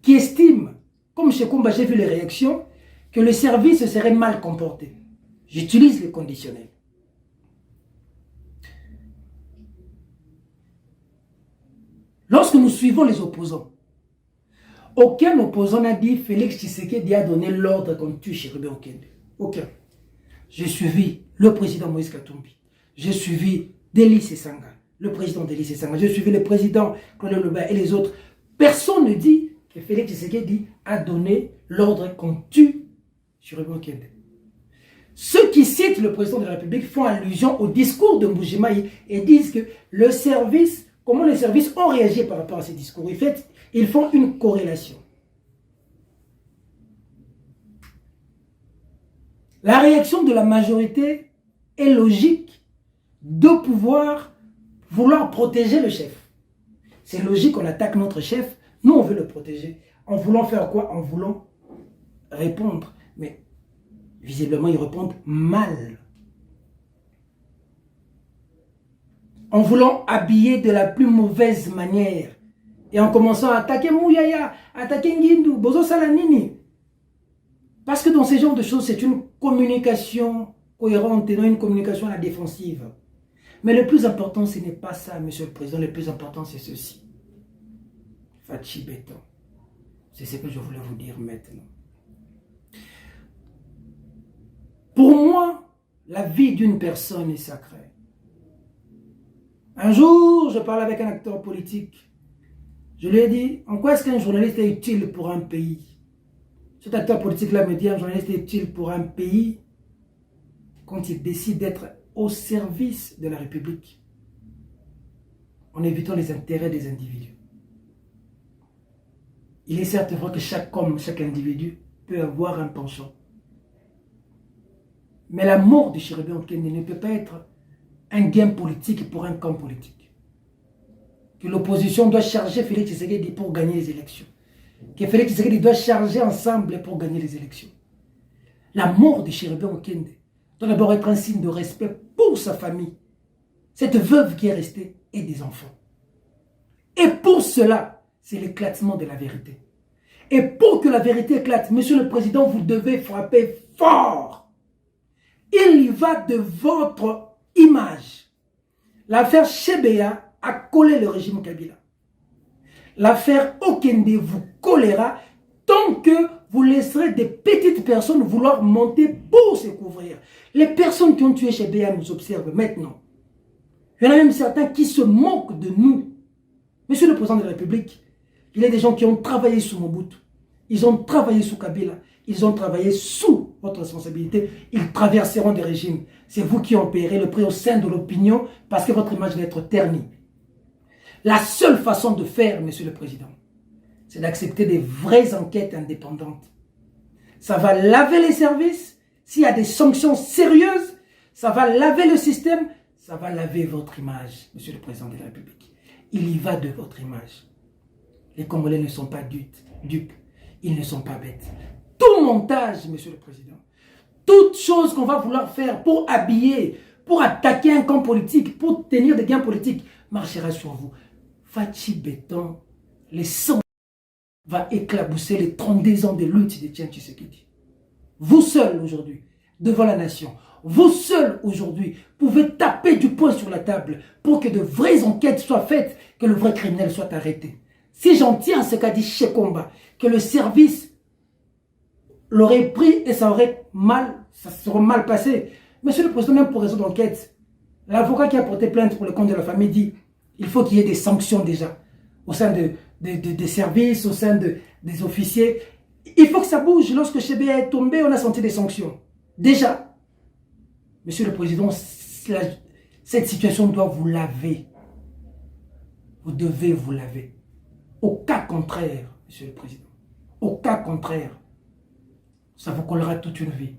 qui estiment, comme chez Komba, j'ai vu les réactions, que le service se serait mal comporté. J'utilise le conditionnel. Lorsque nous suivons les opposants, aucun opposant n'a dit Félix Tshisekedi a donné l'ordre qu'on tue Chérubin Okende. Aucun. J'ai suivi le président Moïse Katumbi. J'ai suivi Deli Sesanga, le président Deli Sesanga. J'ai suivi le président Claude Loba et les autres. Personne ne dit que Félix Tshisekedi a donné l'ordre qu'on tue Chérubin Okende. Ceux qui citent le président de la République font allusion au discours de Mbujimayi et disent que le service, comment les services ont réagi par rapport à ces discours. En fait, ils font une corrélation. La réaction de la majorité est logique de pouvoir vouloir protéger le chef. C'est logique qu'on attaque notre chef. Nous, on veut le protéger. En voulant faire quoi? En voulant répondre. Mais visiblement, ils répondent mal. En voulant habiller de la plus mauvaise manière. Et en commençant à attaquer Mouyaya, attaquer Ngindou, Bozo Salanini. Parce que dans ce genre de choses, c'est une communication cohérente et non une communication à la défensive. Mais le plus important, ce n'est pas ça, Monsieur le Président. Le plus important, c'est ceci. Fachi Béton. C'est ce que je voulais vous dire maintenant. Pour moi, la vie d'une personne est sacrée. Un jour, je parlais avec un acteur politique. Je lui ai dit, en quoi est-ce qu'un journaliste est utile pour un pays? Cet acteur politique-là me dit, un journaliste est utile pour un pays quand il décide d'être au service de la République, en évitant les intérêts des individus. Il est certes vrai que chaque homme, chaque individu peut avoir un penchant. Mais la mort de Chéribé Okende ne peut pas être un gain politique pour un camp politique. Que l'opposition doit charger Félix Tshisekedi pour gagner les élections. Que Félix Tshisekedi doit charger ensemble pour gagner les élections. La mort de Chéribé Okende doit d'abord être un signe de respect pour sa famille, cette veuve qui est restée et des enfants. Et pour cela, c'est l'éclatement de la vérité. Et pour que la vérité éclate, Monsieur le Président, vous devez frapper fort. Il y va de votre image. L'affaire Chebea a collé le régime Kabila. L'affaire Okende vous collera tant que vous laisserez des petites personnes vouloir monter pour se couvrir. Les personnes qui ont tué Chebea nous observent maintenant. Il y en a même certains qui se moquent de nous. Monsieur le Président de la République, il y a des gens qui ont travaillé sous Mobutu. Ils ont travaillé sous Kabila. Ils ont travaillé sous votre responsabilité. Ils traverseront des régimes. C'est vous qui en paierez le prix au sein de l'opinion parce que votre image va être ternie. La seule façon de faire, Monsieur le Président, c'est d'accepter des vraies enquêtes indépendantes. Ça va laver les services. S'il y a des sanctions sérieuses, ça va laver le système. Ça va laver votre image, Monsieur le Président de la République. Il y va de votre image. Les Congolais ne sont pas dupes. Ils ne sont pas bêtes. Tout montage, Monsieur le Président, toute chose qu'on va vouloir faire pour habiller, pour attaquer un camp politique, pour tenir des gains politiques, marchera sur vous. Fachi Béton, les 100 va éclabousser les 32 ans de lutte de Etienne Tshisekedi. Vous seul aujourd'hui, devant la nation, vous seul aujourd'hui, pouvez taper du poing sur la table pour que de vraies enquêtes soient faites, que le vrai criminel soit arrêté. Si j'en tiens à ce qu'a dit Chekomba, que le service l'aurait pris et ça serait mal passé. Monsieur le Président, même pour raison d'enquête, l'avocat qui a porté plainte pour le compte de la famille dit il faut qu'il y ait des sanctions déjà au sein des services, au sein des officiers. Il faut que ça bouge. Lorsque Chebea est tombé, on a senti des sanctions. Déjà, Monsieur le Président, cette situation doit vous laver. Vous devez vous laver. Au cas contraire, Monsieur le Président, au cas contraire, ça vous collera toute une vie.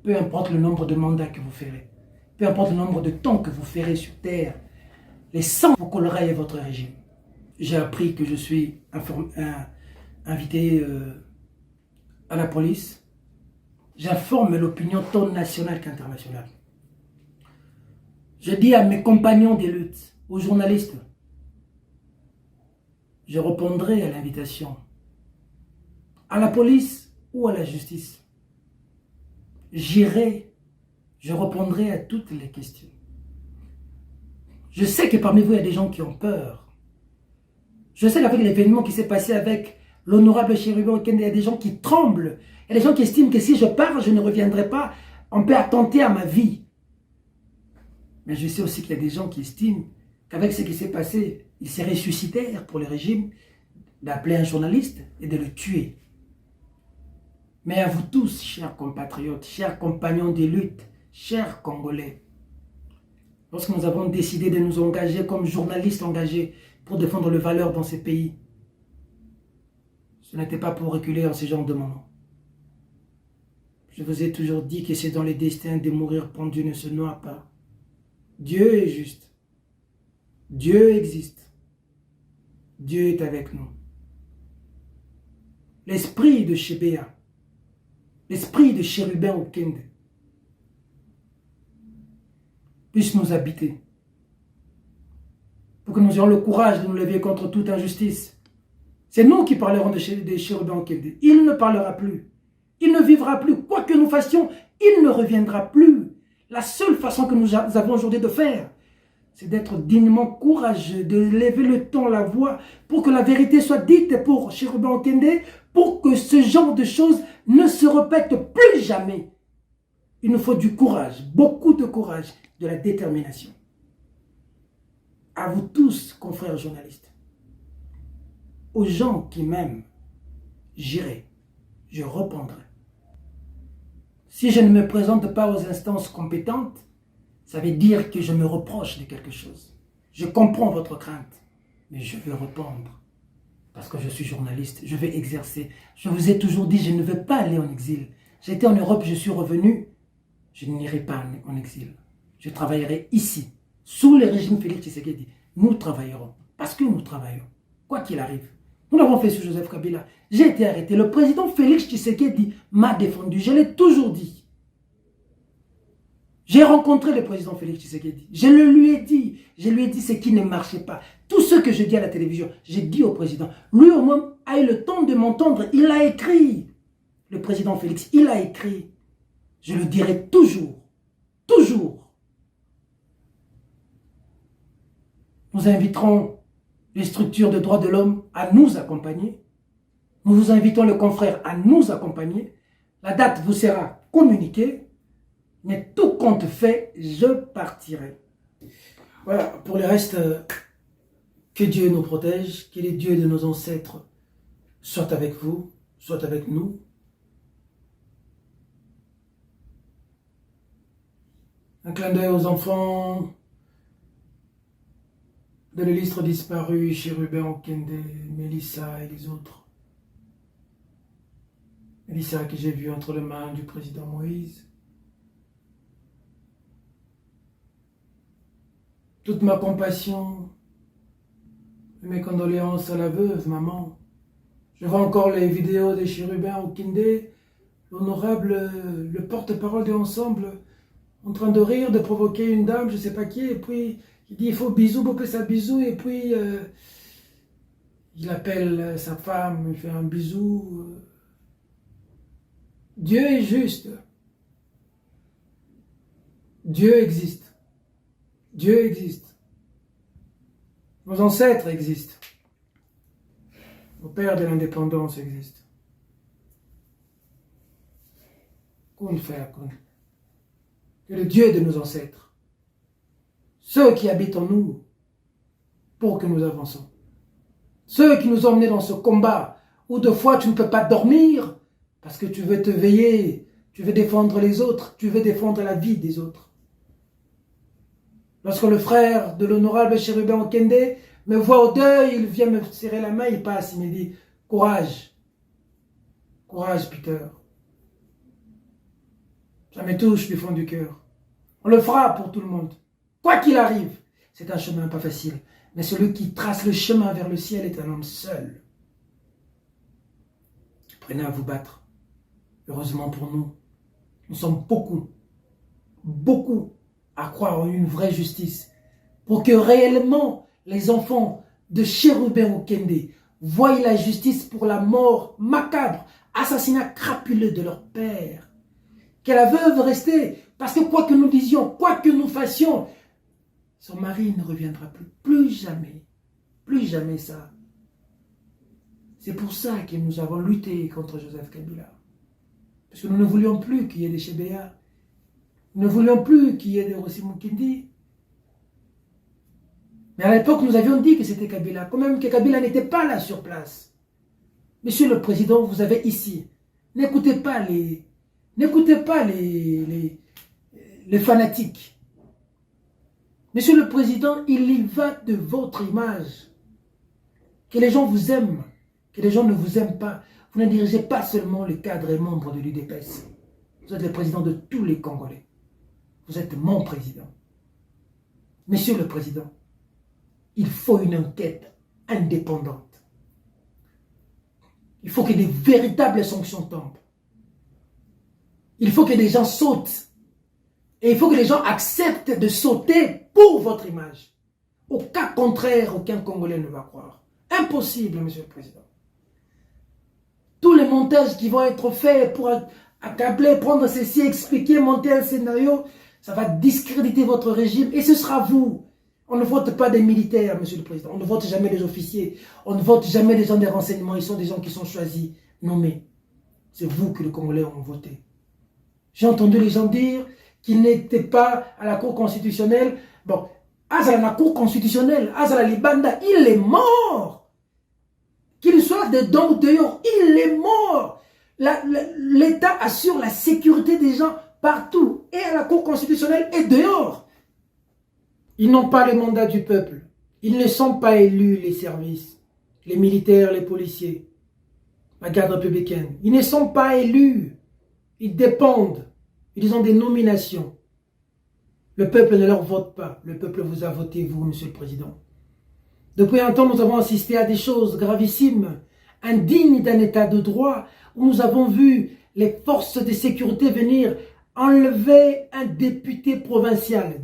Peu importe le nombre de mandats que vous ferez, peu importe le nombre de temps que vous ferez sur terre, les sangs vous colleraient à votre régime. J'ai appris que je suis invité à la police. J'informe l'opinion tant nationale qu'internationale. Je dis à mes compagnons des luttes, aux journalistes, je répondrai à l'invitation, à la police ou à la justice. J'irai, je répondrai à toutes les questions. Je sais que parmi vous, il y a des gens qui ont peur. Je sais qu'avec l'événement qui s'est passé avec l'honorable Chéribé Okende, il y a des gens qui tremblent. Il y a des gens qui estiment que si je pars, je ne reviendrai pas. On peut attenter à ma vie. Mais je sais aussi qu'il y a des gens qui estiment qu'avec ce qui s'est passé, ils seraient ressuscitèrent pour le régime d'appeler un journaliste et de le tuer. Mais à vous tous, chers compatriotes, chers compagnons des luttes, chers Congolais, lorsque nous avons décidé de nous engager comme journalistes engagés pour défendre les valeurs dans ces pays, ce n'était pas pour reculer en ce genre de moment. Je vous ai toujours dit que c'est dans les destins de mourir pendu ne se noie pas. Dieu est juste. Dieu existe. Dieu est avec nous. L'esprit de Chebea l'esprit de Chérubin Okende puisse nous habiter. Pour que nous ayons le courage de nous lever contre toute injustice. C'est nous qui parlerons de Chérubin Okende. Il ne parlera plus. Il ne vivra plus. Quoi que nous fassions, il ne reviendra plus. La seule façon que nous avons aujourd'hui de faire, c'est d'être dignement courageux, de lever le ton, la voix, pour que la vérité soit dite pour Chérubin Okende, pour que ce genre de choses ne se répètent plus jamais. Il nous faut du courage, beaucoup de courage, de la détermination. À vous tous, confrères journalistes, aux gens qui m'aiment, j'irai, je reprendrai. Si je ne me présente pas aux instances compétentes, ça veut dire que je me reproche de quelque chose. Je comprends votre crainte, mais je veux répondre. Parce que je suis journaliste, je vais exercer. Je vous ai toujours dit, je ne veux pas aller en exil. J'étais en Europe, je suis revenu. Je n'irai pas en exil. Je travaillerai ici, sous le régime Félix Tshisekedi. Nous travaillerons, parce que nous travaillons, quoi qu'il arrive. Nous l'avons fait sur Joseph Kabila. J'ai été arrêté. Le président Félix Tshisekedi m'a défendu. Je l'ai toujours dit. J'ai rencontré le président Félix Tshisekedi. Je le lui ai dit. Je lui ai dit ce qui ne marchait pas. Tout ce que je dis à la télévision, j'ai dit au président. Lui au moins a eu le temps de m'entendre. Il a écrit. Le président Félix, il a écrit. Je le dirai toujours. Toujours. Nous inviterons les structures de droits de l'homme à nous accompagner. Nous vous invitons, les confrères, à nous accompagner. La date vous sera communiquée. Mais tout compte fait, je partirai. Voilà, pour le reste, que Dieu nous protège, que les dieux de nos ancêtres soient avec vous, soient avec nous. Un clin d'œil aux enfants de l'illustre disparu, Chérubin Okende, Mélissa et les autres. Mélissa que j'ai vue entre les mains du président Moïse. Toute ma compassion et mes condoléances à la veuve, maman. Je vois encore les vidéos des Chérubin Okende, l'honorable, le porte-parole de Ensemble, en train de rire, de provoquer une dame, je ne sais pas qui, et puis il dit il faut bisou, bopé sa bisou, et puis il appelle sa femme, il fait un bisou. Dieu est juste. Dieu existe. Dieu existe. Nos ancêtres existent. Nos pères de l'indépendance existent. Kun faire kun. Que le Dieu de nos ancêtres, ceux qui habitent en nous, pour que nous avançons, ceux qui nous ont emmenés dans ce combat, où de fois tu ne peux pas dormir, parce que tu veux te veiller, tu veux défendre les autres, tu veux défendre la vie des autres. Lorsque le frère de l'honorable Chérubin Okende me voit au deuil, il vient me serrer la main, il passe, il me dit « Courage, courage Peter ». Ça me touche du fond du cœur. On le fera pour tout le monde. Quoi qu'il arrive, c'est un chemin pas facile. Mais celui qui trace le chemin vers le ciel est un homme seul. Prenez à vous battre. Heureusement pour nous, nous sommes beaucoup, beaucoup à croire en une vraie justice. Pour que réellement les enfants de Chérubin Okende voient la justice pour la mort macabre, assassinat crapuleux de leur père. Que la veuve restait, parce que quoi que nous disions, quoi que nous fassions, son mari ne reviendra plus. Plus jamais ça. C'est pour ça que nous avons lutté contre Joseph Kabila. Parce que nous ne voulions plus qu'il y ait des Chébéa. Nous ne voulions plus qu'il y ait des Rossi Mukindi. Mais à l'époque, nous avions dit que c'était Kabila. Quand même que Kabila n'était pas là sur place. Monsieur le Président, vous avez ici. N'écoutez pas les fanatiques. Monsieur le Président, il y va de votre image. Que les gens vous aiment, que les gens ne vous aiment pas. Vous ne dirigez pas seulement les cadres et membres de l'UDPS. Vous êtes le président de tous les Congolais. Vous êtes mon président. Monsieur le Président, il faut une enquête indépendante. Il faut que des véritables sanctions tombent. Il faut que les gens sautent. Et il faut que les gens acceptent de sauter pour votre image. Au cas contraire, aucun Congolais ne va croire. Impossible, Monsieur le Président. Tous les montages qui vont être faits pour accabler, prendre ceci, expliquer, monter un scénario, ça va discréditer votre régime et ce sera vous. On ne vote pas des militaires, Monsieur le Président. On ne vote jamais des officiers. On ne vote jamais des gens des renseignements. Ils sont des gens qui sont choisis, nommés. C'est vous que les Congolais ont voté. J'ai entendu les gens dire qu'ils n'étaient pas à la Cour constitutionnelle. Bon, Azala la Cour constitutionnelle, Azala Libanda, il est mort. Qu'il soit dedans ou dehors, il est mort. L'État assure la sécurité des gens partout, et à la Cour constitutionnelle et dehors. Ils n'ont pas le mandat du peuple. Ils ne sont pas élus, les services, les militaires, les policiers, la garde républicaine. Ils ne sont pas élus. Ils dépendent. Ils ont des nominations. Le peuple ne leur vote pas. Le peuple vous a voté, vous, Monsieur le Président. Depuis un temps, nous avons assisté à des choses gravissimes, indignes d'un état de droit, où nous avons vu les forces de sécurité venir enlever un député provincial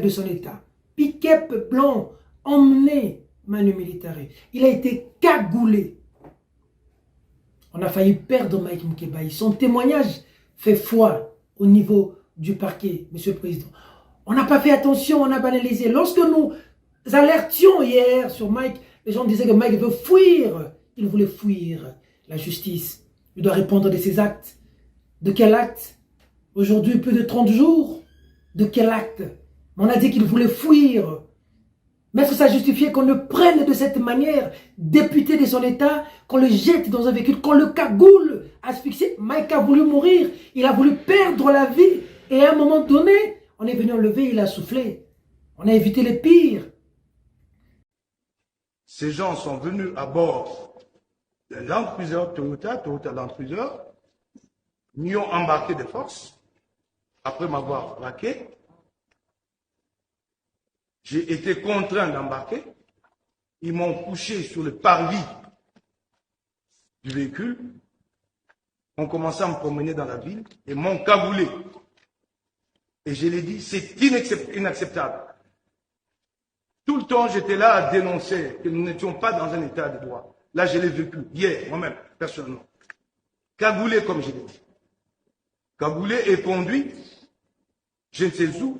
de son état. Piquet blanc, emmené Manu Militare. Il a été cagoulé. On a failli perdre Mike Moukebaï. Son témoignage fait foi au niveau du parquet, Monsieur le Président. On n'a pas fait attention, on a banalisé. Lorsque nous alertions hier sur Mike, les gens disaient que Mike veut fuir. Il voulait fuir la justice. Il doit répondre de ses actes. De quel acte? Aujourd'hui, plus de 30 jours. De quel acte? On a dit qu'il voulait fuir. Mais est-ce que ça justifiait qu'on le prenne de cette manière, député de son état, qu'on le jette dans un véhicule, qu'on le cagoule, asphyxié? Mike a voulu mourir, il a voulu perdre la vie. Et à un moment donné, on est venu enlever, il a soufflé. On a évité le pire. Ces gens sont venus à bord d'un Land Cruiser Toyota Land Cruiser, m'y ont embarqué de force, après m'avoir braqué. J'ai été contraint d'embarquer. Ils m'ont couché sur le parvis du véhicule. On commençait à me promener dans la ville et m'ont cagoulé. Et je l'ai dit, c'est inacceptable. Tout le temps, j'étais là à dénoncer que nous n'étions pas dans un état de droit. Là, je l'ai vécu hier, moi-même, personnellement. Cagoulé, comme je l'ai dit. Cagoulé et conduit, je ne sais où,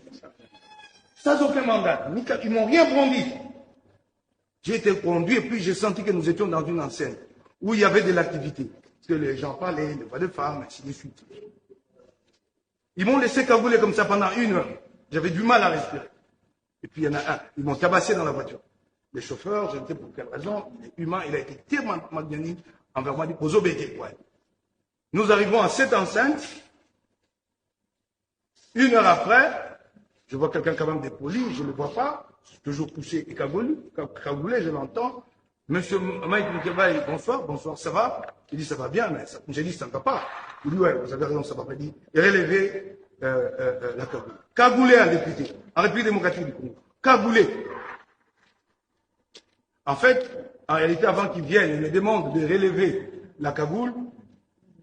sans aucun mandat. Ils ne m'ont rien brandi. J'ai été conduit et puis j'ai senti que nous étions dans une enceinte où il y avait de l'activité. Parce que les gens parlaient, de voix de femmes, ainsi de suite. Ils m'ont laissé cagouler comme ça pendant 1 heure. J'avais du mal à respirer. Et puis il y en a un, ils m'ont tabassé dans la voiture. Le chauffeur, je ne sais pour quelle raison, il est humain, il a été tellement magnanime envers moi, il dit, aux obétés. Ouais. Nous arrivons à cette enceinte. 1 heure après, je vois quelqu'un quand même dépoli, je ne le vois pas, toujours poussé et cagoulé, je l'entends. Monsieur Mike Moukebaï, bonsoir, bonsoir, ça va? Il dit, ça va bien, mais j'ai dit, ça ne va pas. Il dit, ouais, vous avez raison, ça va pas. Il dit, relevez la cagoule. Cagoulé en député, en République démocratique du Congo. Cagoulé. En fait, en réalité, avant qu'ils viennent et me demandent de relever la cagoule,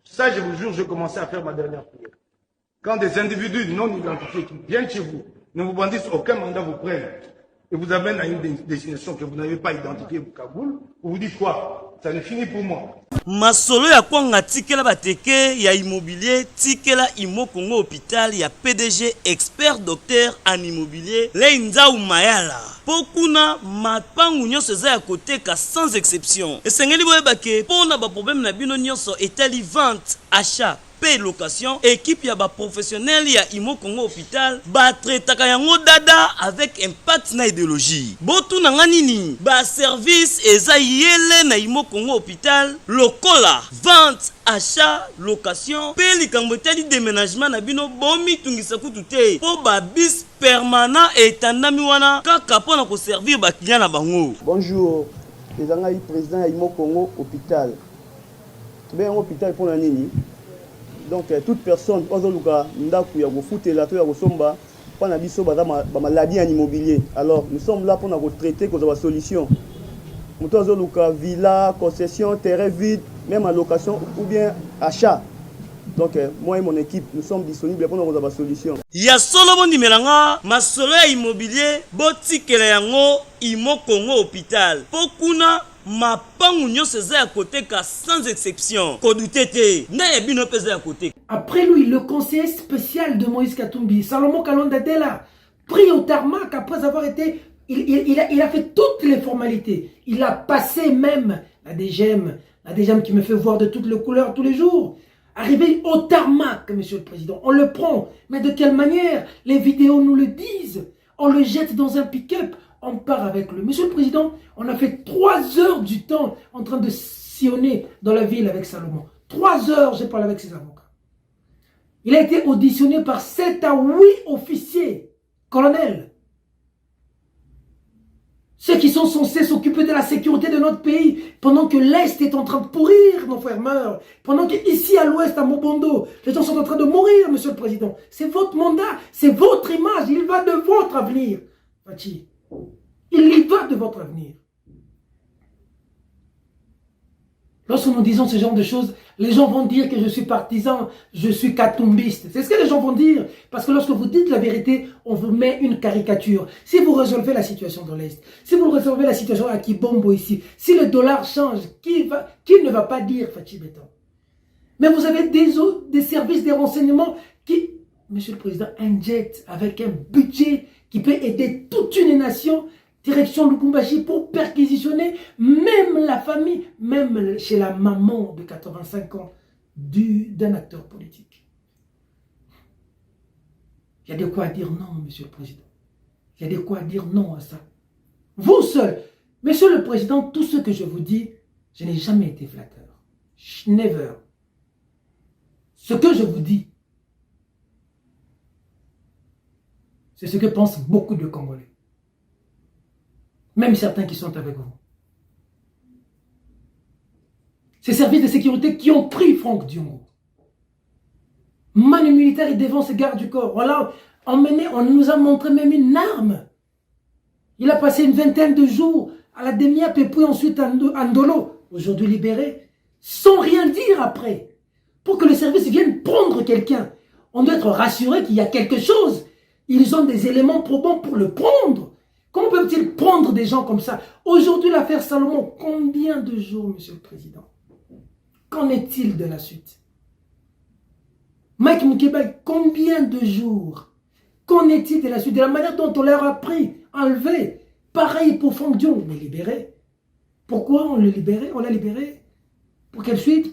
ça, je vous jure, je commençais à faire ma dernière prière. Quand des individus non identifiés qui viennent chez vous, ne vous bandissent aucun mandat, vous prennent et vous amènent à une destination que vous n'avez pas identifiée, vous Kaboul, vous dites quoi? Ça ne finit pour moi. Masolo ya kwanga tikela bateke ya immobilier tikela Imo Congo hôpital ya PDG expert docteur en immobilier Leinza Umayala. Pokuna mapangu nyonso za ya koteka sans exception. Esengeli boyebake pona ba problème na bino nyonso etali vente, achat, paie location, équipe ya ba professionnel ya Imo Congo hôpital ba traitaka yango dada avec impact na idéologie. Botu na nganini ba service eza yele na Imo Congo hôpital lokola vente, achat, location, paie likambo etali déménagement na bino bomi tungisa kutu te po ba bis permanent etandami wana kaka pona ko servir ba client na bango. Bonjour, ezanga président ya Imo Congo hôpital. Bien hôpital pour nini? Donc toute personne ozoluka ndaku ya kofutela to ya kosomba pana biso baza ba maladie en immobilier. Alors nous sommes là pour na traiter cause ba solution. Muto ozoluka villa, concession, terrain vide, même en location ou bien achat. Donc moi et mon équipe, nous sommes disponibles pour nous avoir une solution. Ya solo bondi melanga masolo ya immobilier botikela yango imo Congo hôpital. Pokuna mapangu nyonso eza ya koteka sans exception. Kodutete na yebino pesa ya koteka. Après lui, le conseiller spécial de Moïse Katumbi, Salomon Kalonda Dela, pris au tarmac après avoir été... Il a fait toutes les formalités. Il a passé même la DGM qui me fait voir de toutes les couleurs tous les jours. Arrivé au tarmac, monsieur le président, on le prend. Mais de quelle manière? Les vidéos nous le disent. On le jette dans un pick-up, on part avec lui. Monsieur le président, on a fait 3 heures du temps en train de sillonner dans la ville avec Salomon. 3 heures, j'ai parlé avec ses avocats. Il a été auditionné par 7 à 8 officiers, colonels. Ceux qui sont censés s'occuper de la sécurité de notre pays, pendant que l'Est est en train de pourrir, nos frères meurent. Pendant qu'ici à l'Ouest, à Mobondo, les gens sont en train de mourir, monsieur le président. C'est votre mandat, c'est votre image, il va de votre avenir. Fachi, il y va de votre avenir. Lorsque nous disons ce genre de choses, les gens vont dire que je suis partisan, je suis katumbiste. C'est ce que les gens vont dire. Parce que lorsque vous dites la vérité, on vous met une caricature. Si vous résolvez la situation dans l'Est, si vous résolvez la situation à Kibombo ici, si le dollar change, qui ne va pas dire Fachi Béton? Mais vous avez des services de renseignement qui, monsieur le président, injectent avec un budget qui peut aider toute une nation, direction Lubumbashi, pour perquisitionner même la famille, même chez la maman de 85 ans d'un acteur politique. Il y a de quoi dire non, monsieur le président. Il y a de quoi dire non à ça. Vous seul, monsieur le président, tout ce que je vous dis, je n'ai jamais été flatteur. Never. Ce que je vous dis, c'est ce que pensent beaucoup de Congolais. Même certains qui sont avec vous. Ces services de sécurité qui ont pris Franck Diongo. Manu militaire et devant ses gardes du corps. Voilà, on nous a montré même une arme. Il a passé une 20aine de jours à la Demiap et puis ensuite à Ndolo, aujourd'hui libéré, sans rien dire après. Pour que les services viennent prendre quelqu'un. On doit être rassuré qu'il y a quelque chose. Ils ont des éléments probants pour le prendre. Comment peuvent-ils prendre des gens comme ça? Aujourd'hui, l'affaire Salomon, combien de jours, monsieur le président? Qu'en est-il de la suite? Mike Moukébaï, combien de jours? Qu'en est-il de la suite? De la manière dont on leur a pris, enlevé. Pareil pour Franck Dion, mais libéré. Pourquoi on l'a libéré? On l'a libéré. Pour quelle suite?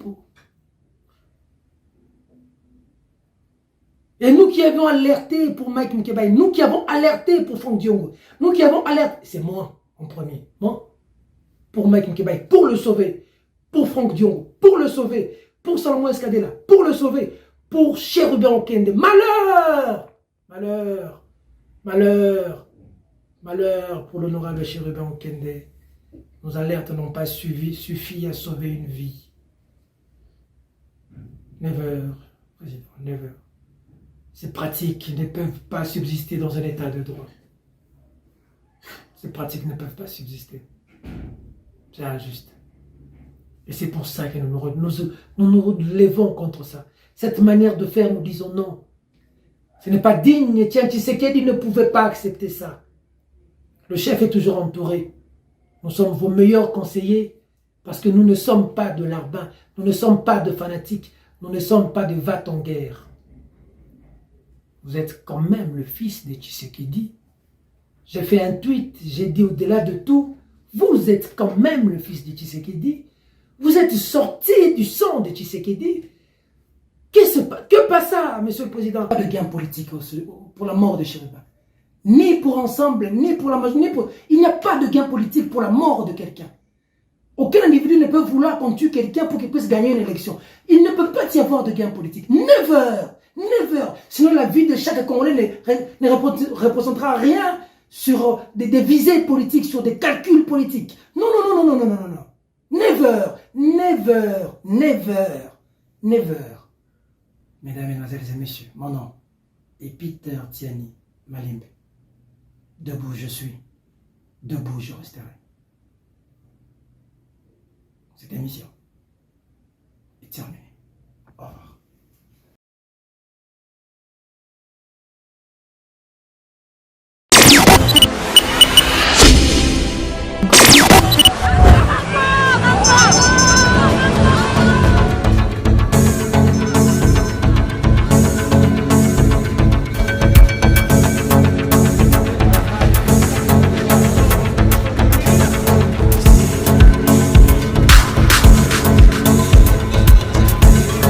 Et nous qui avons alerté pour Mike Moukébaï, nous qui avons alerté pour Franck Diongo, nous qui avons alerté, c'est moi en premier, moi, pour Mike Moukébaï, pour le sauver, pour Franck Diongo, pour le sauver, pour Salomon Escadela, pour le sauver, pour Chérubin Okende. Malheur! Malheur! Malheur! Malheur pour l'honorable Chérubin Okende. Nos alertes n'ont pas suffi à sauver une vie. Never, président, never. Ces pratiques ne peuvent pas subsister dans un état de droit. Ces pratiques ne peuvent pas subsister. C'est injuste. Et c'est pour ça que nous nous levons contre ça. Cette manière de faire, nous disons non. Ce n'est pas digne. Tiens, Tshisekedi ne pouvait pas accepter ça. Le chef est toujours entouré. Nous sommes vos meilleurs conseillers parce que nous ne sommes pas de larbins. Nous ne sommes pas de fanatiques. Nous ne sommes pas de va-t-en-guerre. Vous êtes quand même le fils de Tshisekedi. J'ai fait un tweet, j'ai dit au-delà de tout, vous êtes quand même le fils de Tshisekedi. Vous êtes sorti du sang de Tshisekedi. Que passe ça, monsieur le président? Pas de gain politique pour la mort de Chériba. Ni pour Ensemble, ni pour la majorité. Il n'y a pas de gain politique pour la mort de quelqu'un. Aucun individu ne peut vouloir qu'on tue quelqu'un pour qu'il puisse gagner une élection. Il ne peut pas y avoir de gain politique. Never! Never. Sinon, la vie de chaque Congolais ne représentera rien sur des visées politiques, sur des calculs politiques. Non, non, non, non, non, non, non, non. Never, never, never, never. Mesdames, Mesdemoiselles et Messieurs, mon nom est Peter Tiani Malimbe. Debout je suis, debout je resterai. Cette émission est terminée. Au revoir.